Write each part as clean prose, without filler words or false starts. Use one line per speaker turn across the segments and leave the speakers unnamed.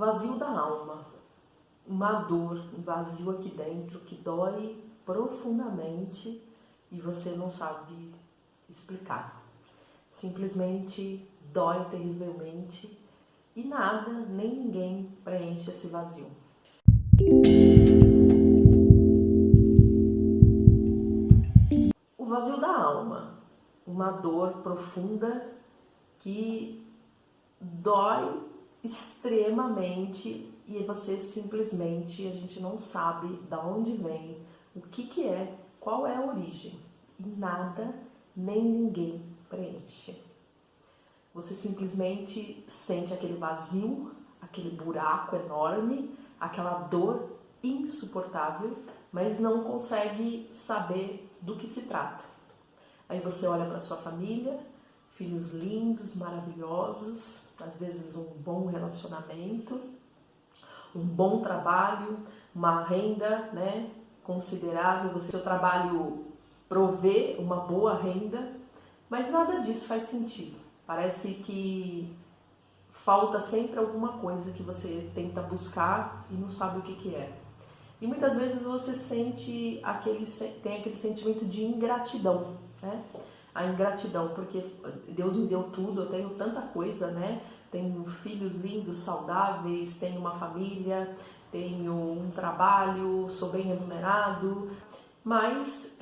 vazio da alma, uma dor, um vazio aqui dentro que dói profundamente e você não sabe explicar. Simplesmente dói terrivelmente e nada, nem ninguém preenche esse vazio. O vazio da alma, uma dor profunda que dói extremamente e você simplesmente, a gente não sabe de onde vem, o que é, qual é a origem. E nada, nem ninguém preenche. Você simplesmente sente aquele vazio, aquele buraco enorme, aquela dor insuportável, mas não consegue saber do que se trata. Aí você olha para sua família, filhos lindos, maravilhosos, às vezes um bom relacionamento, um bom trabalho, uma renda, né, considerável, seu trabalho provê uma boa renda, mas nada disso faz sentido. Parece que falta sempre alguma coisa que você tenta buscar e não sabe o que é. E muitas vezes você tem aquele sentimento de ingratidão, né? A ingratidão, porque Deus me deu tudo, eu tenho tanta coisa, né? Tenho filhos lindos, saudáveis, tenho uma família, tenho um trabalho, sou bem remunerado, mas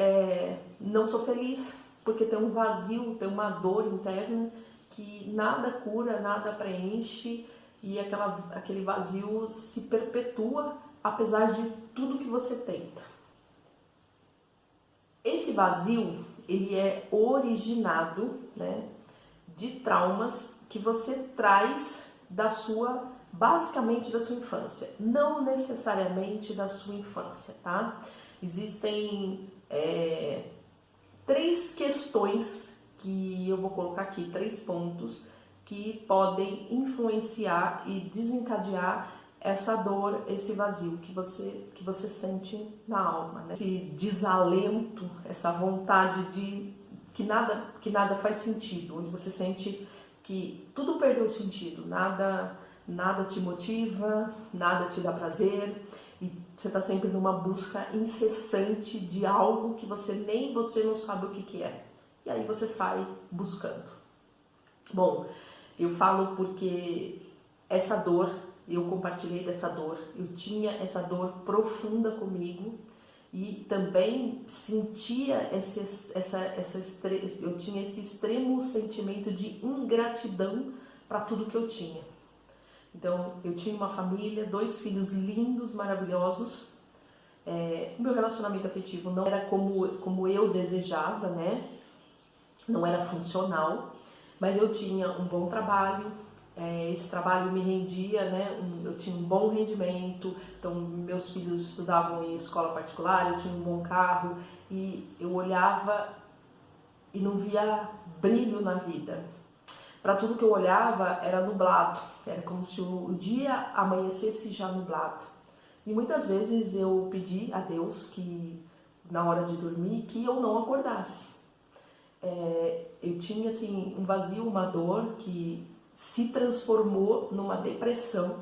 não sou feliz porque tem um vazio, tem uma dor interna que nada cura, nada preenche e aquele vazio se perpetua apesar de tudo que você tenta. Esse vazio, ele é originado, né, de traumas que você traz basicamente da sua infância, não necessariamente da sua infância, tá? Existem 3 questões que eu vou colocar aqui, 3 pontos que podem influenciar e desencadear essa dor, esse vazio que você sente na alma, né? Esse desalento, essa vontade de que nada faz sentido, onde você sente que tudo perdeu sentido, nada te motiva, nada te dá prazer e você está sempre numa busca incessante de algo que nem você não sabe o que é. E aí você sai buscando. Bom, eu falo porque essa dor, eu compartilhei dessa dor, eu tinha essa dor profunda comigo e também sentia eu tinha esse extremo sentimento de ingratidão para tudo que eu tinha. Então, eu tinha uma família, 2 filhos lindos, maravilhosos. Meu relacionamento afetivo não era como eu desejava, né? Não era funcional, mas eu tinha um bom trabalho. Esse trabalho me rendia, né? Eu tinha um bom rendimento, então meus filhos estudavam em escola particular, eu tinha um bom carro e eu olhava e não via brilho na vida. Para tudo que eu olhava era nublado, era como se o dia amanhecesse já nublado. E muitas vezes eu pedi a Deus que na hora de dormir que eu não acordasse. Eu tinha assim um vazio, uma dor que se transformou numa depressão,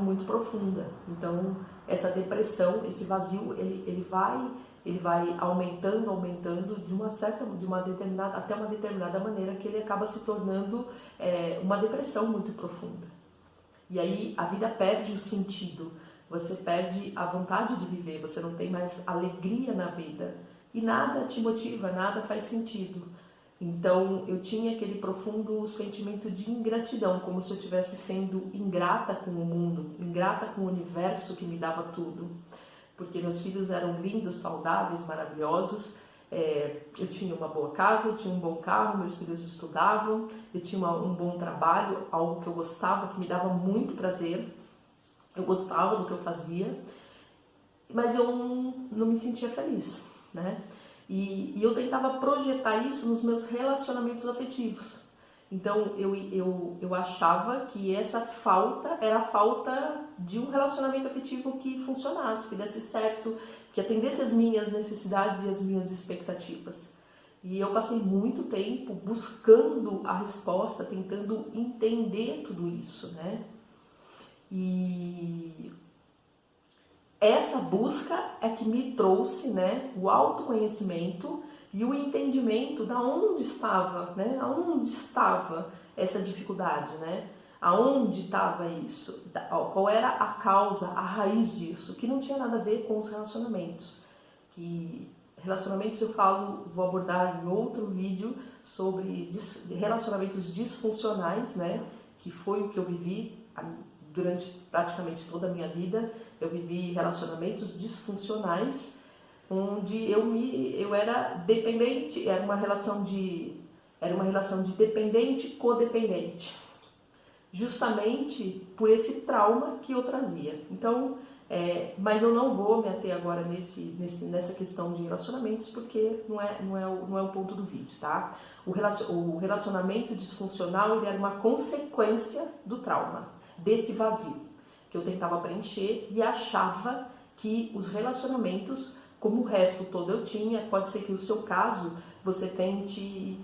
muito profunda. Então, essa depressão, esse vazio, ele vai aumentando até uma determinada maneira que ele acaba se tornando uma depressão muito profunda. E aí a vida perde o sentido, você perde a vontade de viver, você não tem mais alegria na vida e nada te motiva, nada faz sentido. Então eu tinha aquele profundo sentimento de ingratidão, como se eu estivesse sendo ingrata com o mundo, ingrata com o universo que me dava tudo. Porque meus filhos eram lindos, saudáveis, maravilhosos, eu tinha uma boa casa, eu tinha um bom carro, meus filhos estudavam, eu tinha um bom trabalho, algo que eu gostava, que me dava muito prazer, eu gostava do que eu fazia, mas eu não me sentia feliz, né? E eu tentava projetar isso nos meus relacionamentos afetivos. Então eu achava que essa falta era a falta de um relacionamento afetivo que funcionasse, que desse certo, que atendesse as minhas necessidades e as minhas expectativas. E eu passei muito tempo buscando a resposta, tentando entender tudo isso, né? E essa busca é que me trouxe, né, o autoconhecimento e o entendimento da onde estava, né, aonde estava essa dificuldade, né, aonde estava isso, qual era a causa, a raiz disso, que não tinha nada a ver com os relacionamentos. Que relacionamentos eu falo, vou abordar em outro vídeo sobre relacionamentos disfuncionais, né, que foi o que eu vivi durante praticamente toda a minha vida. Eu vivi relacionamentos disfuncionais, onde eu era dependente, era uma relação de dependente codependente, justamente por esse trauma que eu trazia. Então, mas eu não vou me ater agora nessa questão de relacionamentos, porque não é o ponto do vídeo, tá? O relacionamento disfuncional, ele era uma consequência do trauma, desse vazio que eu tentava preencher e achava que os relacionamentos, como o resto todo eu tinha, pode ser que o seu caso você tente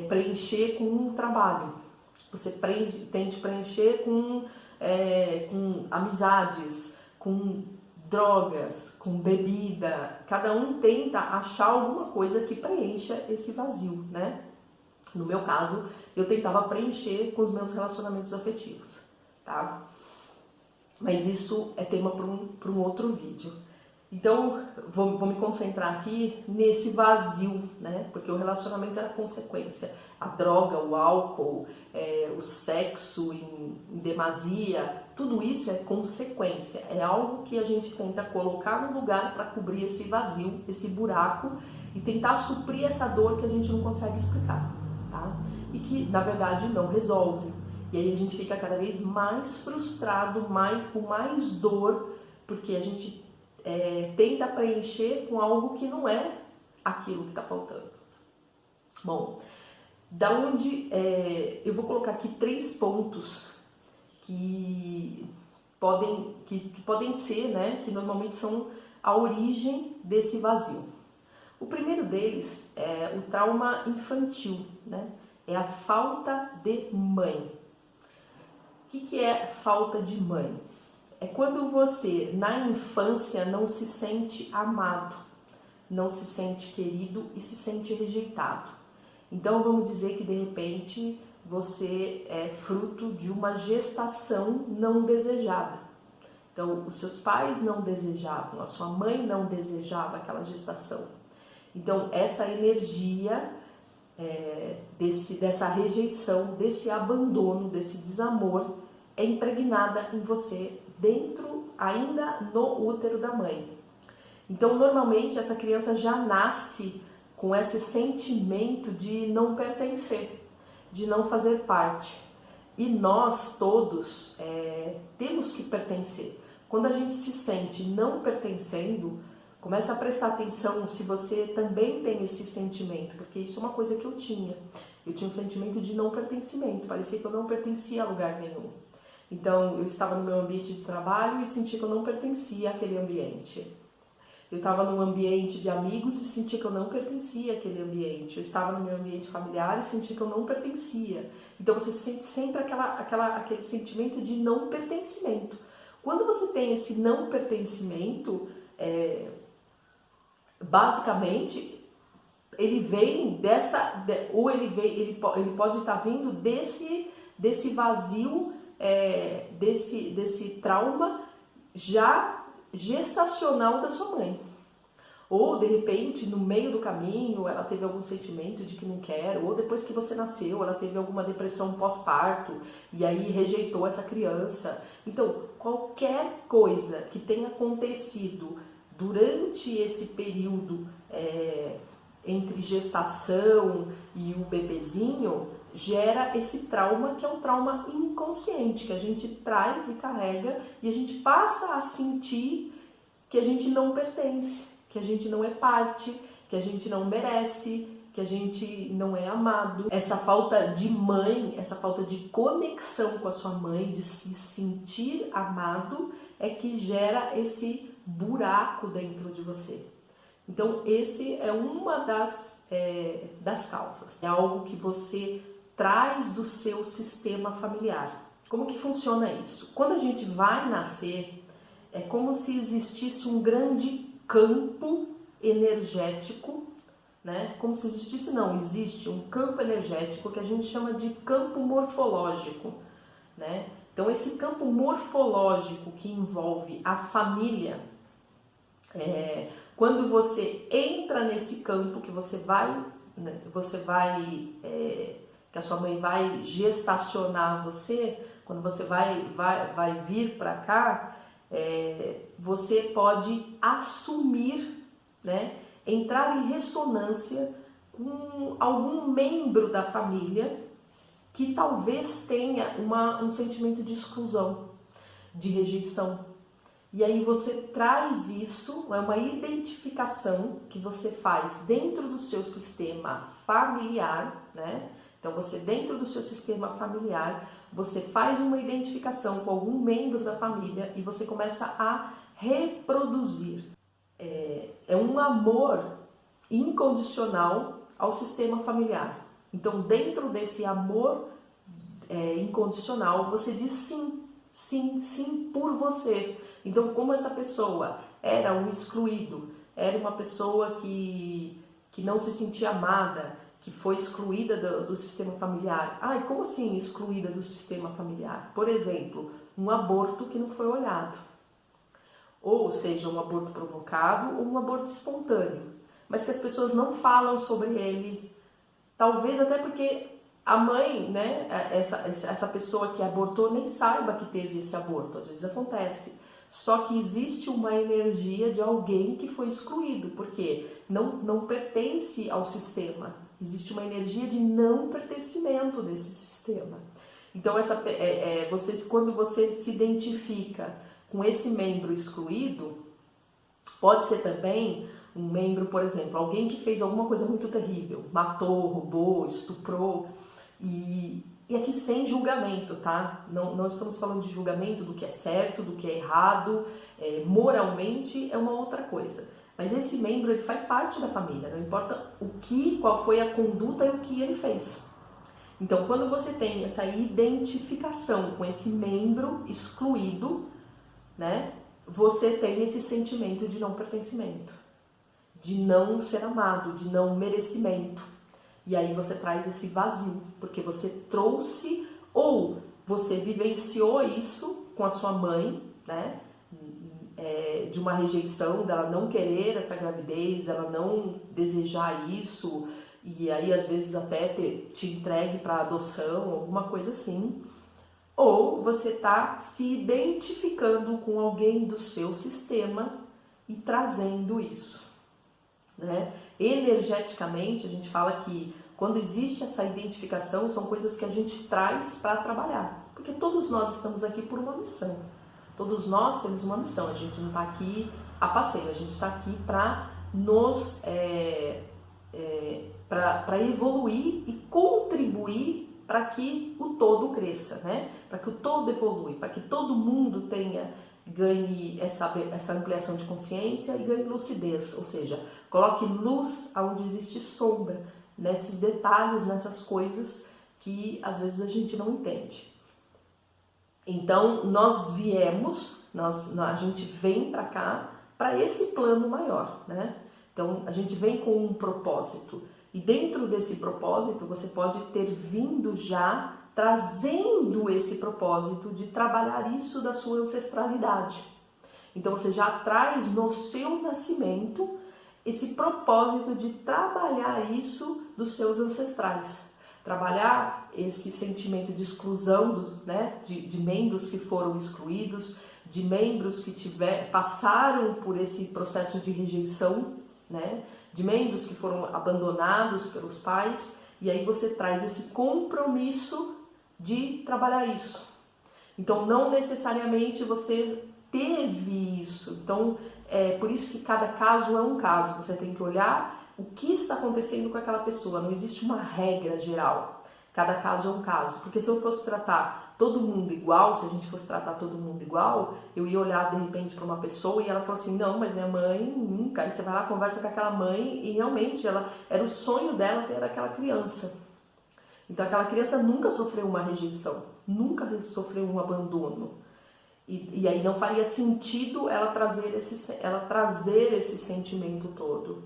preencher com um trabalho, você tente preencher com amizades, com drogas, com bebida. Cada um tenta achar alguma coisa que preencha esse vazio, né? No meu caso, eu tentava preencher com os meus relacionamentos afetivos, tá? Mas isso é tema para um outro vídeo. Então, vou me concentrar aqui nesse vazio, né? Porque o relacionamento era consequência. A droga, o álcool, o sexo em demasia, tudo isso é consequência. É algo que a gente tenta colocar no lugar para cobrir esse vazio, esse buraco, e tentar suprir essa dor que a gente não consegue explicar, tá? E que, na verdade, não resolve. E aí a gente fica cada vez mais frustrado, com mais dor, porque a gente tenta preencher com algo que não é aquilo que está faltando. Bom, eu vou colocar aqui 3 pontos que podem ser, né, que normalmente são a origem desse vazio. O primeiro deles é o trauma infantil, né? É a falta de mãe. O que é falta de mãe? É quando você, na infância, não se sente amado, não se sente querido e se sente rejeitado. Então, vamos dizer que, de repente, você é fruto de uma gestação não desejada. Então, os seus pais não desejavam, a sua mãe não desejava aquela gestação. Então, essa energia dessa rejeição, desse abandono, desse desamor, é impregnada em você, ainda no útero da mãe. Então, normalmente, essa criança já nasce com esse sentimento de não pertencer, de não fazer parte. E nós todos temos que pertencer. Quando a gente se sente não pertencendo, comece a prestar atenção se você também tem esse sentimento, porque isso é uma coisa que eu tinha. Eu tinha um sentimento de não pertencimento, parecia que eu não pertencia a lugar nenhum. Então, eu estava no meu ambiente de trabalho e sentia que eu não pertencia àquele ambiente. Eu estava num ambiente de amigos e sentia que eu não pertencia àquele ambiente. Eu estava no meu ambiente familiar e sentia que eu não pertencia. Então, você sente sempre aquele sentimento de não pertencimento. Quando você tem esse não pertencimento, basicamente, ele vem ele pode estar vindo desse vazio, desse trauma já gestacional da sua mãe. Ou, de repente, no meio do caminho, ela teve algum sentimento de que não quer, ou depois que você nasceu, ela teve alguma depressão pós-parto, e aí rejeitou essa criança. Então, qualquer coisa que tenha acontecido durante esse período entre gestação e o bebezinho, gera esse trauma, que é um trauma inconsciente, que a gente traz e carrega, e a gente passa a sentir que a gente não pertence, que a gente não é parte, que a gente não merece, que a gente não é amado. Essa falta de mãe, essa falta de conexão com a sua mãe, de se sentir amado, é que gera esse buraco dentro de você. Então, esse é uma das causas. É algo que você traz do seu sistema familiar. Como que funciona isso? Quando a gente vai nascer, é como se existisse um grande campo energético, né? Como se existisse, não, existe um campo energético que a gente chama de campo morfológico, né? Então esse campo morfológico que envolve a família, quando você entra nesse campo que que a sua mãe vai gestacionar você, quando você vai vir para cá, você pode assumir, né, entrar em ressonância com algum membro da família que talvez tenha um sentimento de exclusão, de rejeição. E aí você traz isso, é uma identificação que você faz dentro do seu sistema familiar, né? Então você dentro do seu sistema familiar, você faz uma identificação com algum membro da família e você começa a reproduzir. É um amor incondicional ao sistema familiar. Então dentro desse amor incondicional, você diz sim, sim, sim por você. Então, como essa pessoa era um excluído, era uma pessoa que não se sentia amada, que foi excluída do sistema familiar. Ai, como assim excluída do sistema familiar? Por exemplo, um aborto que não foi olhado. Ou seja, um aborto provocado ou um aborto espontâneo. Mas que as pessoas não falam sobre ele. Talvez até porque a mãe, né, essa pessoa que abortou nem saiba que teve esse aborto. Às vezes acontece. Só que existe uma energia de alguém que foi excluído, porque não pertence ao sistema. Existe uma energia de não pertencimento desse sistema. Então, quando você se identifica com esse membro excluído, pode ser também um membro, por exemplo, alguém que fez alguma coisa muito terrível, matou, roubou, estuprou, e aqui sem julgamento, tá? Não estamos falando de julgamento do que é certo, do que é errado, moralmente é uma outra coisa. Mas esse membro, ele faz parte da família, não importa qual foi a conduta e o que ele fez. Então, quando você tem essa identificação com esse membro excluído, né, você tem esse sentimento de não pertencimento, de não ser amado, de não merecimento. E aí você traz esse vazio, porque você trouxe ou você vivenciou isso com a sua mãe, né? De uma rejeição, dela não querer essa gravidez, dela não desejar isso, e aí às vezes até te entregue para adoção, alguma coisa assim. Ou você está se identificando com alguém do seu sistema e trazendo isso, né? Energeticamente, a gente fala que quando existe essa identificação, são coisas que a gente traz para trabalhar. Porque todos nós estamos aqui por uma missão. Todos nós temos uma missão. A gente não está aqui a passeio, a gente está aqui para para evoluir e contribuir para que o todo cresça, né? Para que o todo evolui, para que todo mundo ganhe essa ampliação de consciência e ganhe lucidez, ou seja, coloque luz onde existe sombra, nesses detalhes, nessas coisas que às vezes a gente não entende. Então, a gente vem para cá, para esse plano maior, né? Então, a gente vem com um propósito. E dentro desse propósito, você pode ter vindo já trazendo esse propósito de trabalhar isso da sua ancestralidade. Então, você já traz no seu nascimento esse propósito de trabalhar isso dos seus ancestrais. Trabalhar esse sentimento de exclusão, de membros que foram excluídos, de membros que passaram por esse processo de rejeição, né? De membros que foram abandonados pelos pais, e aí você traz esse compromisso de trabalhar isso. Então, não necessariamente você teve isso. Então, por isso que cada caso é um caso. Você tem que olhar o que está acontecendo com aquela pessoa. Não existe uma regra geral. Cada caso é um caso. Porque se eu fosse tratar todo mundo igual, se a gente fosse tratar todo mundo igual, eu ia olhar de repente para uma pessoa e ela fala assim, não, mas minha mãe nunca. Aí você vai lá, conversa com aquela mãe e realmente era o sonho dela ter aquela criança. Então aquela criança nunca sofreu uma rejeição. nunca sofreu um abandono. E aí não faria sentido ela trazer esse sentimento todo.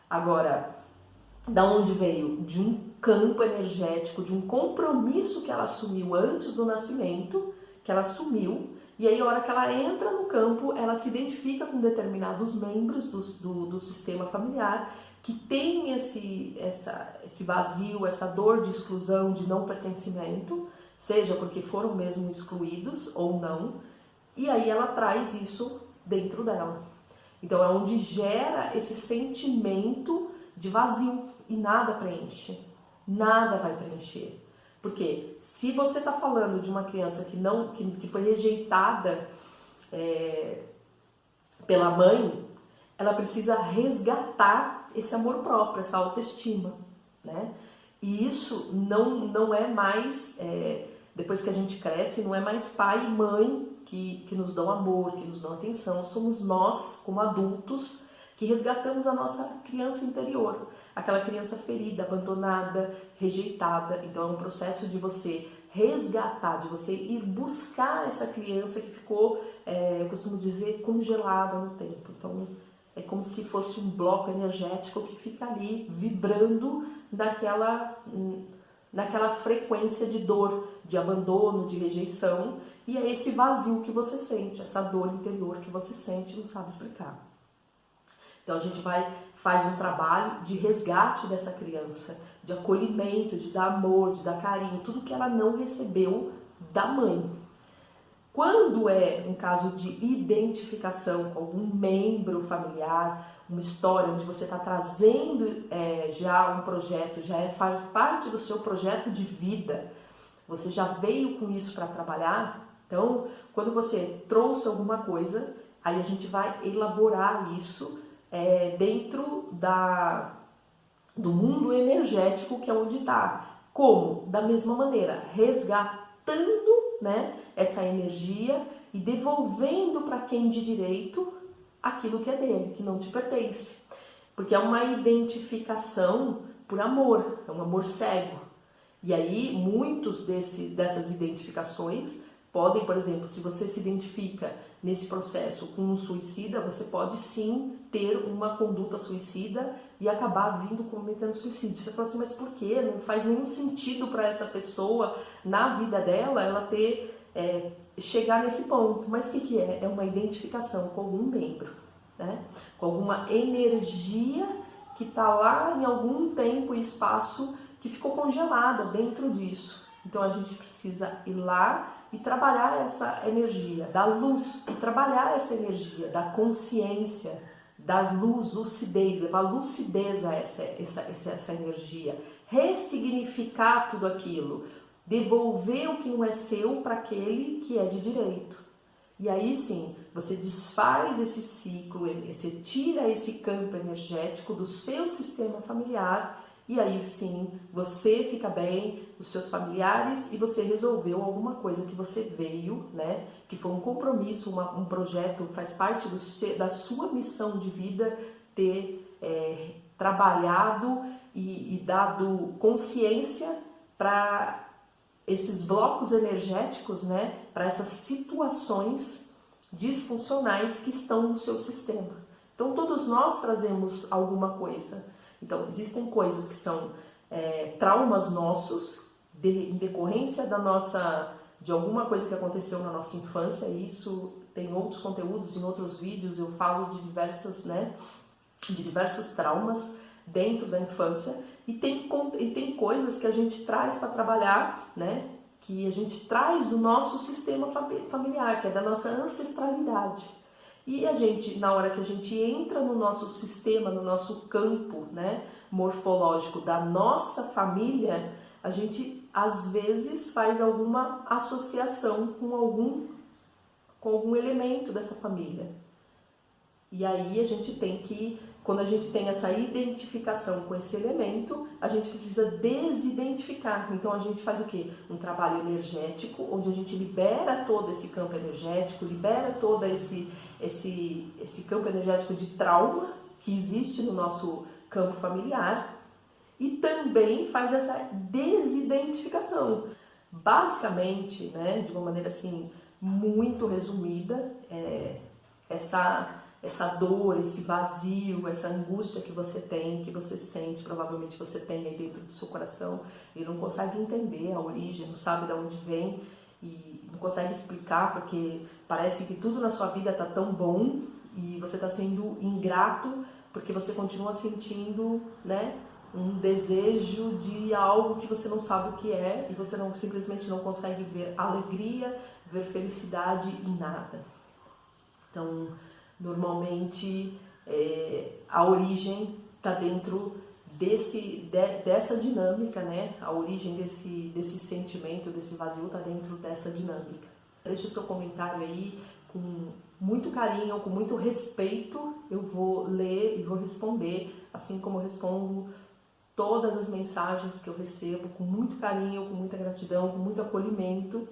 Agora, da onde veio? De um campo energético, de um compromisso que ela assumiu antes do nascimento, que ela assumiu, e aí a hora que ela entra no campo, ela se identifica com determinados membros do sistema familiar, que tem esse vazio, essa dor de exclusão, de não pertencimento, seja porque foram mesmo excluídos ou não, e aí ela traz isso dentro dela. Então é onde gera esse sentimento de vazio e nada preenche, nada vai preencher. Porque se você está falando de uma criança que foi rejeitada pela mãe, ela precisa resgatar esse amor próprio, essa autoestima, né? E isso não é mais, depois que a gente cresce, não é mais pai e mãe que nos dão amor, que nos dão atenção. Somos nós, como adultos, que resgatamos a nossa criança interior, aquela criança ferida, abandonada, rejeitada. Então é um processo de você resgatar, de você ir buscar essa criança que ficou, eu costumo dizer, congelada no tempo. Então é como se fosse um bloco energético que fica ali vibrando naquela frequência de dor, de abandono, de rejeição, e é esse vazio que você sente, essa dor interior que você sente e não sabe explicar. Então a gente faz um trabalho de resgate dessa criança, de acolhimento, de dar amor, de dar carinho, tudo que ela não recebeu da mãe. Quando é um caso de identificação com algum membro familiar, uma história onde você está trazendo já um projeto, faz parte do seu projeto de vida, você já veio com isso para trabalhar, então quando você trouxe alguma coisa, aí a gente vai elaborar isso dentro do mundo energético, que é onde está. Como? Da mesma maneira, resgatando, né, essa energia e devolvendo para quem de direito aquilo que é dele, que não te pertence. Porque é uma identificação por amor, é um amor cego. E aí, muitos dessas identificações podem, por exemplo, se você se identifica nesse processo com um suicida, você pode sim ter uma conduta suicida e acabar vindo cometendo suicídio. Você fala assim, mas por quê? Não faz nenhum sentido para essa pessoa, na vida dela, ela chegar nesse ponto. Mas o que é? É uma identificação com algum membro, né? Com alguma energia que está lá em algum tempo e espaço que ficou congelada dentro disso. Então a gente precisa ir lá e trabalhar essa energia da luz, e trabalhar essa energia da consciência, da luz, lucidez, levar lucidez a essa energia, ressignificar tudo aquilo, devolver o que não é seu para aquele que é de direito. E aí sim, você desfaz esse ciclo, você tira esse campo energético do seu sistema familiar, e aí sim, você fica bem, os seus familiares, e você resolveu alguma coisa que você veio, né? Que foi um compromisso, um projeto, faz parte da sua missão de vida, ter trabalhado e dado consciência para esses blocos energéticos, né? Para essas situações disfuncionais que estão no seu sistema. Então todos nós trazemos alguma coisa. Então, existem coisas que são traumas nossos, em decorrência de alguma coisa que aconteceu na nossa infância. Isso tem outros conteúdos, em outros vídeos eu falo de diversos traumas dentro da infância. E tem coisas que a gente traz para trabalhar, né? Que a gente traz do nosso sistema familiar, que é da nossa ancestralidade. E a gente, na hora que a gente entra no nosso sistema, no nosso campo, né, morfológico da nossa família, a gente às vezes faz alguma associação com algum elemento dessa família. E aí a gente tem que, quando a gente tem essa identificação com esse elemento, a gente precisa desidentificar. Então a gente faz o quê? Um trabalho energético, onde a gente libera todo esse campo energético, libera todo esse campo energético de trauma que existe no nosso campo familiar, e também faz essa desidentificação Basicamente, né, de uma maneira assim muito resumida, essa dor, esse vazio, essa angústia que você tem, que você sente, provavelmente você tem aí dentro do seu coração e não consegue entender a origem, não sabe de onde vem e não consegue explicar porque parece que tudo na sua vida está tão bom e você está sendo ingrato porque você continua sentindo, né, um desejo de algo que você não sabe o que é e você simplesmente não consegue ver alegria, ver felicidade em nada. Então, normalmente a origem está dentro dessa dinâmica, né? A origem desse sentimento, desse vazio está dentro dessa dinâmica. Deixe o seu comentário aí com muito carinho, com muito respeito. Eu vou ler e vou responder, assim como eu respondo todas as mensagens que eu recebo, com muito carinho, com muita gratidão, com muito acolhimento.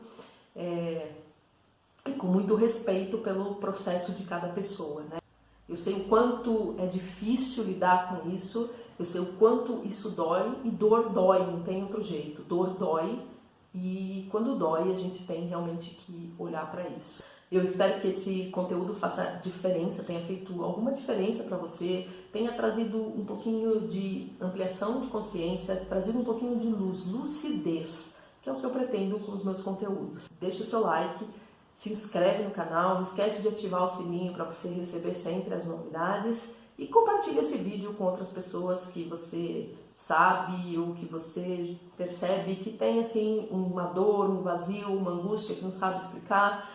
E com muito respeito pelo processo de cada pessoa, né? Eu sei o quanto é difícil lidar com isso, eu sei o quanto isso dói, e dor dói, não tem outro jeito. Dor dói, e quando dói a gente tem realmente que olhar para isso. Eu espero que esse conteúdo faça diferença, tenha feito alguma diferença para você, tenha trazido um pouquinho de ampliação de consciência, trazido um pouquinho de luz, lucidez, que é o que eu pretendo com os meus conteúdos. Deixe o seu like, se inscreve no canal, não esquece de ativar o sininho para você receber sempre as novidades e compartilhe esse vídeo com outras pessoas que você sabe ou que você percebe que tem assim uma dor, um vazio, uma angústia que não sabe explicar.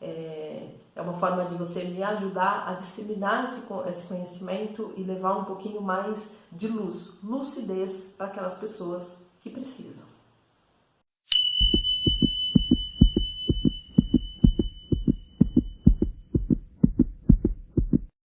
É uma forma de você me ajudar a disseminar esse conhecimento e levar um pouquinho mais de luz, lucidez para aquelas pessoas que precisam.